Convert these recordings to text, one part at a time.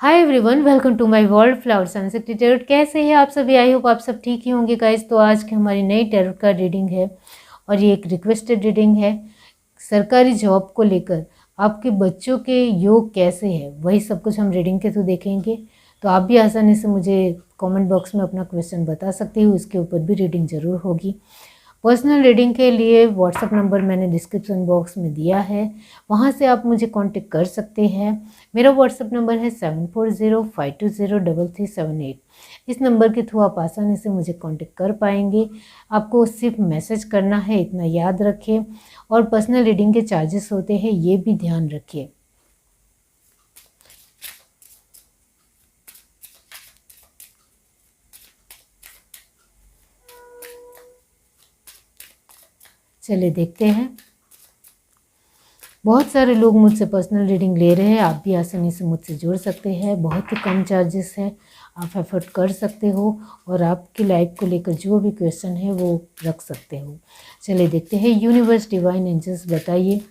Hi everyone, welcome to my world flower sunset tarot. कैसे हैं आप सभी? आई होप आप सब ठीक ही होंगे गाइस। तो आज की हमारी नई टैरोट का रीडिंग है और ये एक रिक्वेस्टेड रीडिंग है। सरकारी जॉब को लेकर आपके बच्चों के योग कैसे है, वही सब कुछ हम रीडिंग के थ्रू देखेंगे। तो आप भी आसानी से मुझे कमेंट बॉक्स में अपना क्वेश्चन बता सकते हो, इसके ऊपर भी रीडिंग ज़रूर होगी। पर्सनल रीडिंग के लिए व्हाट्सअप नंबर मैंने डिस्क्रिप्शन बॉक्स में दिया है, वहाँ से आप मुझे कांटेक्ट कर सकते हैं। मेरा व्हाट्सअप नंबर है 7405203378। इस नंबर के थ्रू आप आसानी से मुझे कांटेक्ट कर पाएंगे। आपको सिर्फ मैसेज करना है, इतना याद रखिए। और पर्सनल रीडिंग के चार्जेस होते हैं, ये भी ध्यान रखिए। चलिए देखते हैं। बहुत सारे लोग मुझसे पर्सनल रीडिंग ले रहे हैं, आप भी आसानी से मुझसे जुड़ सकते हैं। बहुत ही कम चार्जेस है, आप एफर्ट कर सकते हो और आपकी लाइफ को लेकर जो भी क्वेश्चन है वो रख सकते हो। चलिए देखते हैं। यूनिवर्स डिवाइन एंजल्स बताइए,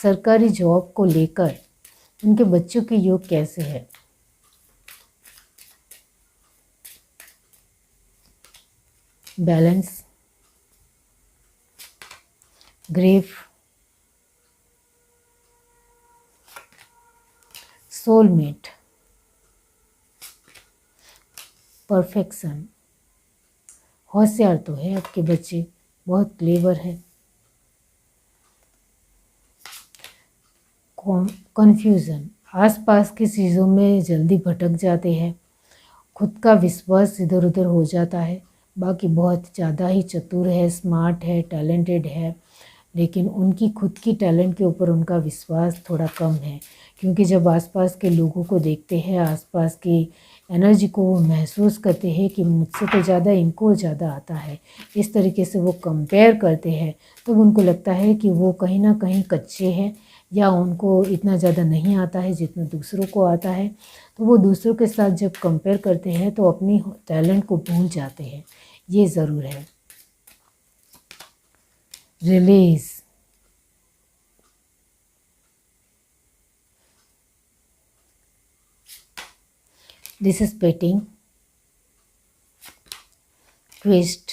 सरकारी जॉब को लेकर उनके बच्चों के योग कैसे है। Balance, grief, soulmate, perfection. होशियार तो है आपके बच्चे, बहुत क्लेवर है। कन्फ्यूज़न, आसपास की चीज़ों में जल्दी भटक जाते हैं। खुद का विश्वास इधर उधर हो जाता है। बाकी बहुत ज़्यादा ही चतुर है, स्मार्ट है, टैलेंटेड है, लेकिन उनकी खुद की टैलेंट के ऊपर उनका विश्वास थोड़ा कम है। क्योंकि जब आसपास के लोगों को देखते हैं, आसपास की एनर्जी को वो महसूस करते हैं कि मुझसे तो ज़्यादा इनको ज़्यादा आता है, इस तरीके से वो कंपेयर करते हैं, तो उनको लगता है कि वो कहीं ना कहीं कच्चे हैं या उनको इतना ज़्यादा नहीं आता है जितना दूसरों को आता है। तो वो दूसरों के साथ जब कंपेयर करते हैं तो अपनी टैलेंट को भूल जाते हैं, ये ज़रूर है। रिलीज, डिसस्पेक्टिंग, ट्विस्ट,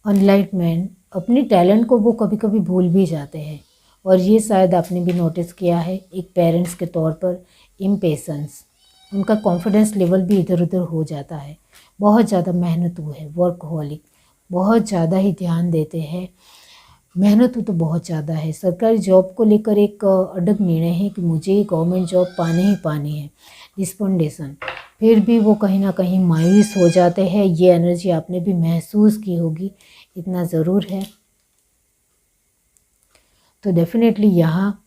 एनलाइटमेंट। अपनी टैलेंट को वो कभी कभी भूल भी जाते हैं और ये शायद आपने भी नोटिस किया है। एक पेरेंट्स के तौर पर इम्पेशेंस, उनका कॉन्फिडेंस लेवल भी इधर उधर हो जाता है। बहुत ज़्यादा मेहनतू है, वर्कहोलिक, बहुत ज़्यादा ही ध्यान देते हैं। मेहनत तो बहुत ज़्यादा है। सरकारी जॉब को लेकर एक अडग निर्णय है कि मुझे गवर्नमेंट जॉब पानी ही पानी है। डिस्पोंडेशन, फिर भी वो कहीं ना कहीं मायूस हो जाते हैं। ये एनर्जी आपने भी महसूस की होगी, इतना ज़रूर है। तो डेफिनेटली यहाँ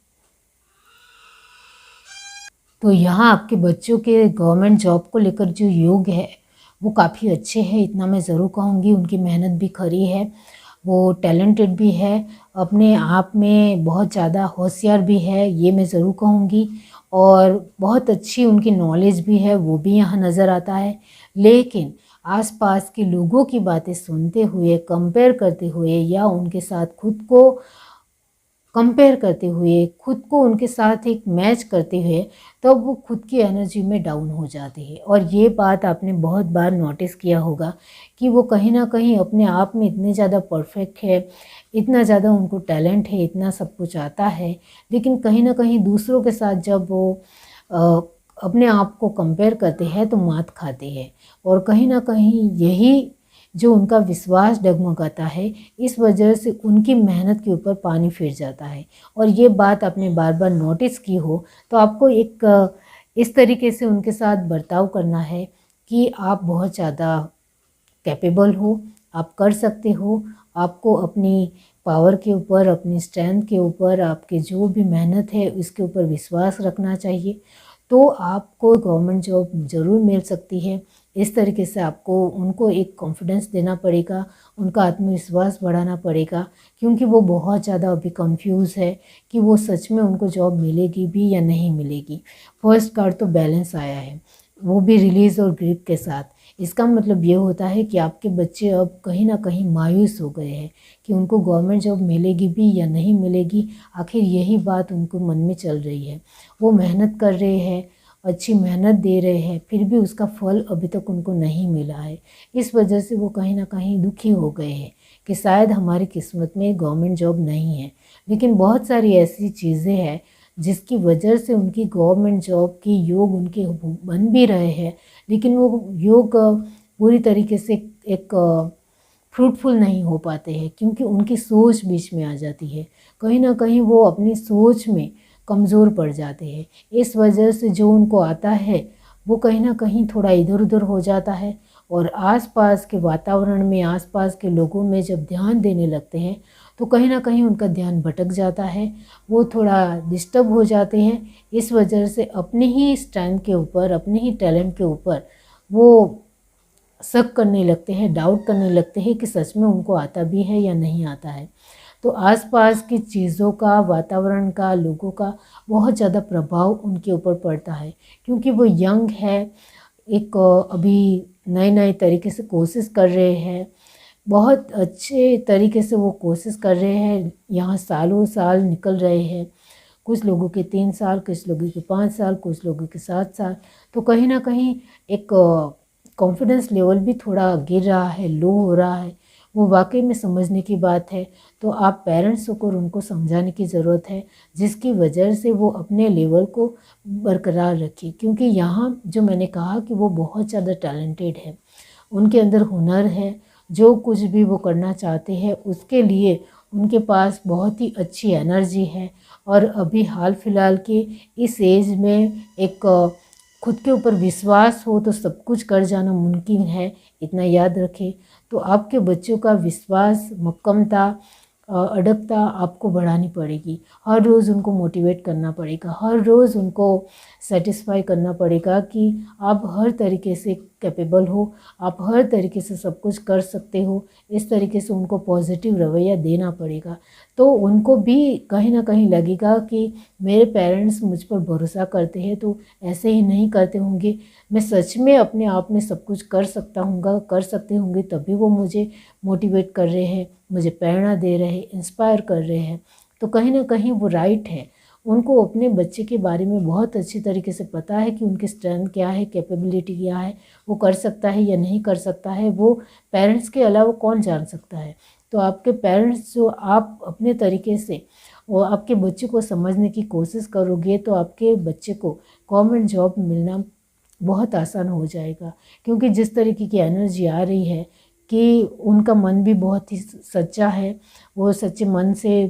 आपके बच्चों के गवर्नमेंट जॉब को लेकर जो योग है वो काफ़ी अच्छे हैं, इतना मैं ज़रूर कहूँगी। उनकी मेहनत भी खरी है, वो टैलेंटेड भी है, अपने आप में बहुत ज़्यादा होशियार भी है, ये मैं ज़रूर कहूँगी। और बहुत अच्छी उनकी नॉलेज भी है, वो भी यहाँ नज़र आता है। लेकिन आसपास के लोगों की बातें सुनते हुए, कंपेयर करते हुए या उनके साथ खुद को कंपेयर करते हुए, खुद को उनके साथ एक मैच करते हुए, तब वो खुद की एनर्जी में डाउन हो जाते हैं। और ये बात आपने बहुत बार नोटिस किया होगा कि वो कहीं ना कहीं अपने आप में इतने ज़्यादा परफेक्ट है, इतना ज़्यादा उनको टैलेंट है, इतना सब कुछ आता है, लेकिन कहीं ना कहीं दूसरों के साथ जब वो अ, अपने आप को कंपेयर करते हैं तो मात खाते हैं। और कहीं ना कहीं यही जो उनका विश्वास डगमगाता है, इस वजह से उनकी मेहनत के ऊपर पानी फिर जाता है। और ये बात आपने बार बार नोटिस की हो तो आपको एक इस तरीके से उनके साथ बर्ताव करना है कि आप बहुत ज़्यादा कैपेबल हो, आप कर सकते हो। आपको अपनी पावर के ऊपर, अपनी स्ट्रेंथ के ऊपर, आपके जो भी मेहनत है उसके ऊपर विश्वास रखना चाहिए, तो आपको गवर्नमेंट जॉब ज़रूर मिल सकती है। इस तरीके से आपको उनको एक कॉन्फिडेंस देना पड़ेगा, उनका आत्मविश्वास बढ़ाना पड़ेगा, क्योंकि वो बहुत ज़्यादा अभी कंफ्यूज है कि वो सच में उनको जॉब मिलेगी भी या नहीं मिलेगी। फर्स्ट कार्ड तो बैलेंस आया है, वो भी रिलीज़ और ग्रिप के साथ। इसका मतलब ये होता है कि आपके बच्चे अब कहीं ना कहीं मायूस हो गए हैं कि उनको गवर्नमेंट जॉब मिलेगी भी या नहीं मिलेगी। आखिर यही बात उनको मन में चल रही है। वो मेहनत कर रहे हैं, अच्छी मेहनत दे रहे हैं, फिर भी उसका फल अभी तक उनको नहीं मिला है। इस वजह से वो कहीं ना कहीं दुखी हो गए हैं कि शायद हमारी किस्मत में गवर्नमेंट जॉब नहीं है। लेकिन बहुत सारी ऐसी चीज़ें हैं जिसकी वजह से उनकी गवर्नमेंट जॉब की योग उनके बन भी रहे हैं, लेकिन वो योग पूरी तरीके से एक फ्रूटफुल नहीं हो पाते हैं, क्योंकि उनकी सोच बीच में आ जाती है। कहीं ना कहीं वो अपनी सोच में कमज़ोर पड़ जाते हैं। इस वजह से जो उनको आता है वो कहीं ना कहीं थोड़ा इधर उधर हो जाता है, और आसपास के वातावरण में, आसपास के लोगों में जब ध्यान देने लगते हैं तो कहीं ना कहीं उनका ध्यान भटक जाता है, वो थोड़ा डिस्टर्ब हो जाते हैं। इस वजह से अपने ही स्ट्रेंथ के ऊपर, अपने ही टैलेंट के ऊपर वो शक करने लगते हैं, डाउट करने लगते हैं कि सच में उनको आता भी है या नहीं आता है। तो आसपास की चीज़ों का, वातावरण का, लोगों का बहुत ज़्यादा प्रभाव उनके ऊपर पड़ता है, क्योंकि वो यंग है, एक अभी नए नए तरीके से कोशिश कर रहे हैं, बहुत अच्छे तरीके से वो कोशिश कर रहे हैं। यहाँ सालों साल निकल रहे हैं, कुछ लोगों के 3 साल, कुछ लोगों के 5 साल, कुछ लोगों के 7 साल। तो कहीं ना कहीं एक कॉन्फिडेंस लेवल भी थोड़ा गिर रहा है, लो हो रहा है। वो वाकई में समझने की बात है। तो आप पेरेंट्स होकर उनको समझाने की ज़रूरत है, जिसकी वजह से वो अपने लेवल को बरकरार रखें, क्योंकि यहाँ जो मैंने कहा कि वो बहुत ज़्यादा टैलेंटेड है, उनके अंदर हुनर है। जो कुछ भी वो करना चाहते हैं उसके लिए उनके पास बहुत ही अच्छी एनर्जी है। और अभी हाल फिलहाल के इस एज में एक खुद के ऊपर विश्वास हो तो सब कुछ कर जाना मुमकिन है, इतना याद रखें। तो आपके बच्चों का विश्वास, मक्कमता, अडगता आपको बढ़ानी पड़ेगी। हर रोज़ उनको मोटिवेट करना पड़ेगा, हर रोज़ उनको सेटिस्फाई करना पड़ेगा कि आप हर तरीके से कैपेबल हो, आप हर तरीके से सब कुछ कर सकते हो। इस तरीके से उनको पॉजिटिव रवैया देना पड़ेगा। तो उनको भी कहीं ना कहीं लगेगा कि मेरे पेरेंट्स मुझ पर भरोसा करते हैं तो ऐसे ही नहीं करते होंगे, मैं सच में अपने आप में सब कुछ कर सकते होंगे, तभी वो मुझे मोटिवेट कर रहे हैं, मुझे प्रेरणा दे रहे हैं, इंस्पायर कर रहे हैं। तो कहीं ना कहीं वो राइट है। उनको अपने बच्चे के बारे में बहुत अच्छी तरीके से पता है कि उनकी स्ट्रेंथ क्या है, कैपेबिलिटी क्या है, वो कर सकता है या नहीं कर सकता है, वो पेरेंट्स के अलावा कौन जान सकता है। तो आपके पेरेंट्स जो आप अपने तरीके से वो आपके बच्चे को समझने की कोशिश करोगे तो आपके बच्चे को गवर्नमेंट जॉब मिलना बहुत आसान हो जाएगा। क्योंकि जिस तरीके की एनर्जी आ रही है कि उनका मन भी बहुत ही सच्चा है, वो सच्चे मन से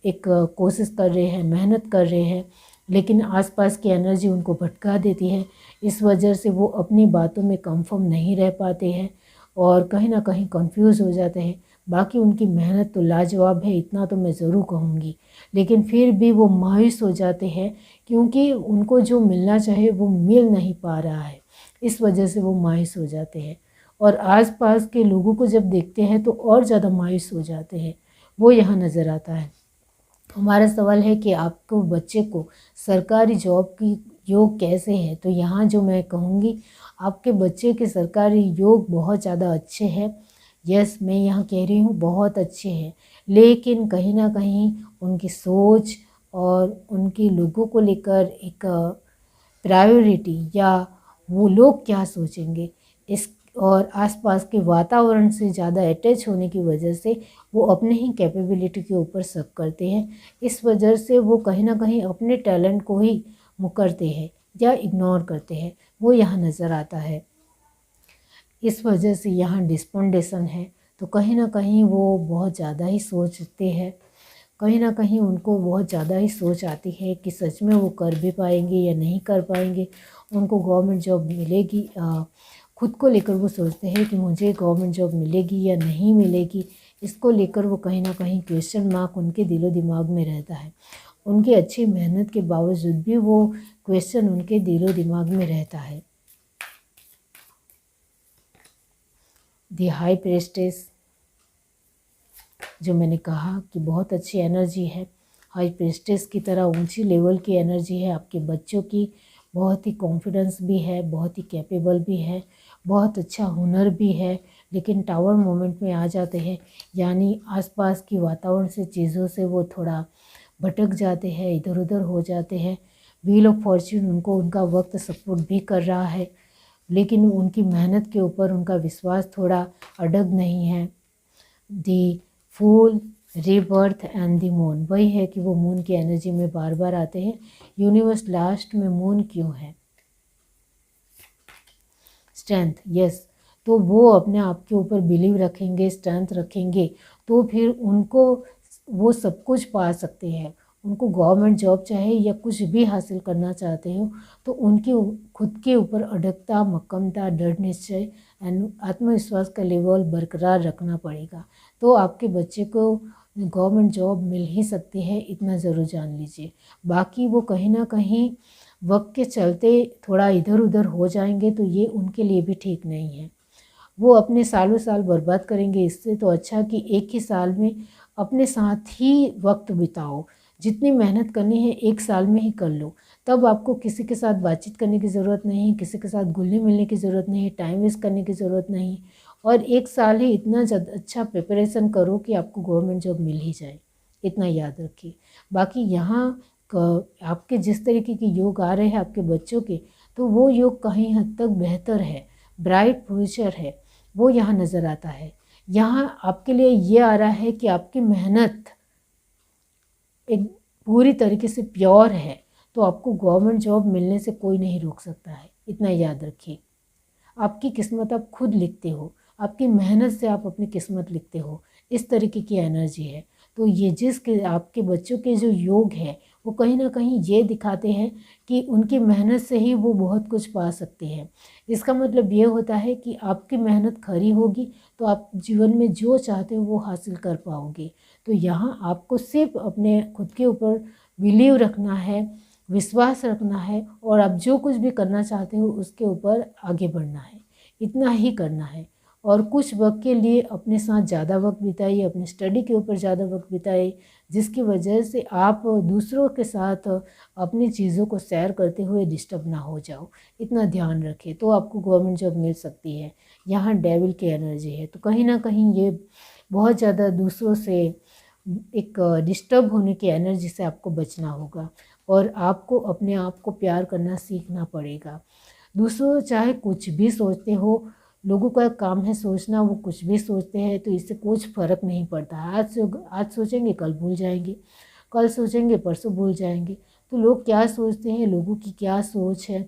एक कोशिश कर रहे हैं, मेहनत कर रहे हैं, लेकिन आसपास की एनर्जी उनको भटका देती है। इस वजह से वो अपनी बातों में कंफर्म नहीं रह पाते हैं और कहीं ना कहीं कंफ्यूज हो जाते हैं। बाकी उनकी मेहनत तो लाजवाब है, इतना तो मैं ज़रूर कहूँगी, लेकिन फिर भी वो मायूस हो जाते हैं क्योंकि उनको जो मिलना चाहे वो मिल नहीं पा रहा है। इस वजह से वो मायूस हो जाते हैं और आसपास के लोगों को जब देखते हैं तो और ज़्यादा मायूस हो जाते हैं। वो यहाँ नज़र आता है। हमारा सवाल है कि आपको बच्चे को सरकारी जॉब की योग कैसे है, तो यहाँ जो मैं कहूँगी आपके बच्चे के सरकारी योग बहुत ज़्यादा अच्छे हैं। यस, मैं यहाँ कह रही हूँ बहुत अच्छे हैं, लेकिन कहीं ना कहीं उनकी सोच और उनके लोगों को लेकर एक प्रायोरिटी या वो लोग क्या सोचेंगे इस और आसपास के वातावरण से ज़्यादा अटैच होने की वजह से वो अपने ही कैपेबिलिटी के ऊपर शक करते हैं। इस वजह से वो कहीं ना कहीं अपने टैलेंट को ही मुकरते हैं या इग्नोर करते हैं, वो यहाँ नज़र आता है। इस वजह से यहाँ डिस्पोंडेशन है। तो कहीं ना कहीं वो बहुत ज़्यादा ही सोचते हैं, कहीं ना कहीं उनको बहुत ज़्यादा ही सोच आती है कि सच में वो कर भी पाएंगे या नहीं कर पाएंगे, उनको गवर्नमेंट जॉब मिलेगी। खुद को लेकर वो सोचते हैं कि मुझे गवर्नमेंट जॉब मिलेगी या नहीं मिलेगी। इसको लेकर वो कहीं ना कहीं क्वेश्चन मार्क उनके दिलो दिमाग में रहता है। उनकी अच्छी मेहनत के बावजूद भी वो क्वेश्चन उनके दिलो दिमाग में रहता है। दी हाई प्रेस्टेस, जो मैंने कहा कि बहुत अच्छी एनर्जी है, हाई प्रेस्टेस की तरह ऊंची लेवल की एनर्जी है आपके बच्चों की। बहुत ही कॉन्फिडेंस भी है, बहुत ही कैपेबल भी है, बहुत अच्छा हुनर भी है, लेकिन टावर मोमेंट में आ जाते हैं, यानी आसपास की वातावरण से चीज़ों से वो थोड़ा भटक जाते हैं, इधर उधर हो जाते हैं। व्हील ऑफ फॉर्च्यून उनको उनका वक्त सपोर्ट भी कर रहा है, लेकिन उनकी मेहनत के ऊपर उनका विश्वास थोड़ा अड़ग नहीं है। दी फूल, रीबर्थ एंड द मून, वही है कि वो मून की एनर्जी में बार बार आते हैं। यूनिवर्स लास्ट में मून क्यों है? Strength, yes. तो वो अपने आप के ऊपर बिलीव रखेंगे, स्ट्रेंथ रखेंगे, तो फिर उनको वो सब कुछ पा सकते हैं। उनको गवर्नमेंट जॉब चाहे या कुछ भी हासिल करना चाहते हो, तो उनके खुद के ऊपर अडगता, मक्कमता, दृढ़ निश्चय एंड आत्मविश्वास का लेवल बरकरार रखना पड़ेगा। तो आपके बच्चे को गवर्नमेंट जॉब मिल ही सकती है, इतना ज़रूर जान लीजिए। बाकी वो कहीं ना कहीं वक्त के चलते थोड़ा इधर उधर हो जाएंगे, तो ये उनके लिए भी ठीक नहीं है। वो अपने सालों साल बर्बाद करेंगे, इससे तो अच्छा कि एक ही साल में अपने साथ ही वक्त बिताओ। जितनी मेहनत करनी है एक साल में ही कर लो, तब आपको किसी के साथ बातचीत करने की ज़रूरत नहीं, किसी के साथ घुलने मिलने की ज़रूरत नहीं, टाइम वेस्ट करने की ज़रूरत नहीं। और एक साल ही इतना अच्छा प्रिपरेशन करो कि आपको गवर्नमेंट जॉब मिल ही जाए, इतना याद रखिए। बाकी यहाँ आपके जिस तरीके के योग आ रहे हैं आपके बच्चों के, तो वो योग कहीं हद तक बेहतर है, ब्राइट फ्यूचर है, वो यहाँ नज़र आता है। यहाँ आपके लिए ये आ रहा है कि आपकी मेहनत एक पूरी तरीके से प्योर है, तो आपको गवर्नमेंट जॉब मिलने से कोई नहीं रोक सकता है, इतना याद रखिए। आपकी किस्मत आप खुद लिखते हो, आपकी मेहनत से आप अपनी किस्मत लिखते हो, इस तरीके की एनर्जी है। तो ये आपके बच्चों के जो योग है, वो कहीं ना कहीं ये दिखाते हैं कि उनकी मेहनत से ही वो बहुत कुछ पा सकते हैं। इसका मतलब ये होता है कि आपकी मेहनत खरी होगी तो आप जीवन में जो चाहते हो वो हासिल कर पाओगे। तो यहाँ आपको सिर्फ अपने खुद के ऊपर बिलीव रखना है, विश्वास रखना है, और आप जो कुछ भी करना चाहते हो उसके ऊपर आगे बढ़ना है, इतना ही करना है। और कुछ वक्त के लिए अपने साथ ज़्यादा वक्त बिताइए, अपनी स्टडी के ऊपर ज़्यादा वक्त बिताइए, जिसकी वजह से आप दूसरों के साथ अपनी चीज़ों को शेयर करते हुए डिस्टर्ब ना हो जाओ, इतना ध्यान रखें, तो आपको गवर्नमेंट जॉब मिल सकती है। यहाँ डेविल की एनर्जी है, तो कहीं ना कहीं ये बहुत ज़्यादा दूसरों से एक डिस्टर्ब होने की एनर्जी से आपको बचना होगा, और आपको अपने आप को प्यार करना सीखना पड़ेगा। दूसरों चाहे कुछ भी सोचते हो, लोगों का काम है सोचना, वो कुछ भी सोचते हैं, तो इससे कुछ फ़र्क नहीं पड़ता। आज सोचेंगे कल भूल जाएंगे, कल सोचेंगे परसों भूल जाएंगे। तो लोग क्या सोचते हैं, लोगों की क्या सोच है,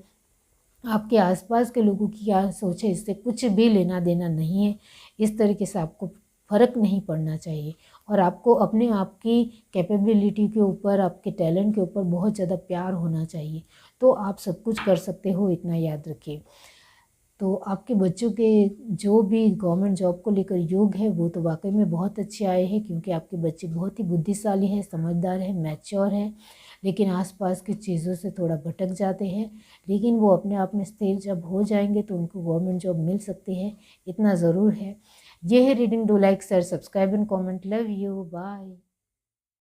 आपके आसपास के लोगों की क्या सोच है, इससे कुछ भी लेना देना नहीं है। इस तरीके से आपको फ़र्क नहीं पड़ना चाहिए, और आपको अपने आप की कैपेबिलिटी के ऊपर, आपके टैलेंट के ऊपर बहुत ज़्यादा प्यार होना चाहिए, तो आप सब कुछ कर सकते हो, इतना याद रखिए। तो आपके बच्चों के जो भी गवर्नमेंट जॉब को लेकर योग है, वो तो वाकई में बहुत अच्छे आए हैं, क्योंकि आपके बच्चे बहुत ही बुद्धिशाली हैं, समझदार हैं, मैच्योर हैं, लेकिन आसपास की चीज़ों से थोड़ा भटक जाते हैं। लेकिन वो अपने आप में स्थिर जब हो जाएंगे तो उनको गवर्नमेंट जॉब मिल सकती है, इतना ज़रूर है। ये है reading. Do like, share, subscribe and comment. Love you, bye.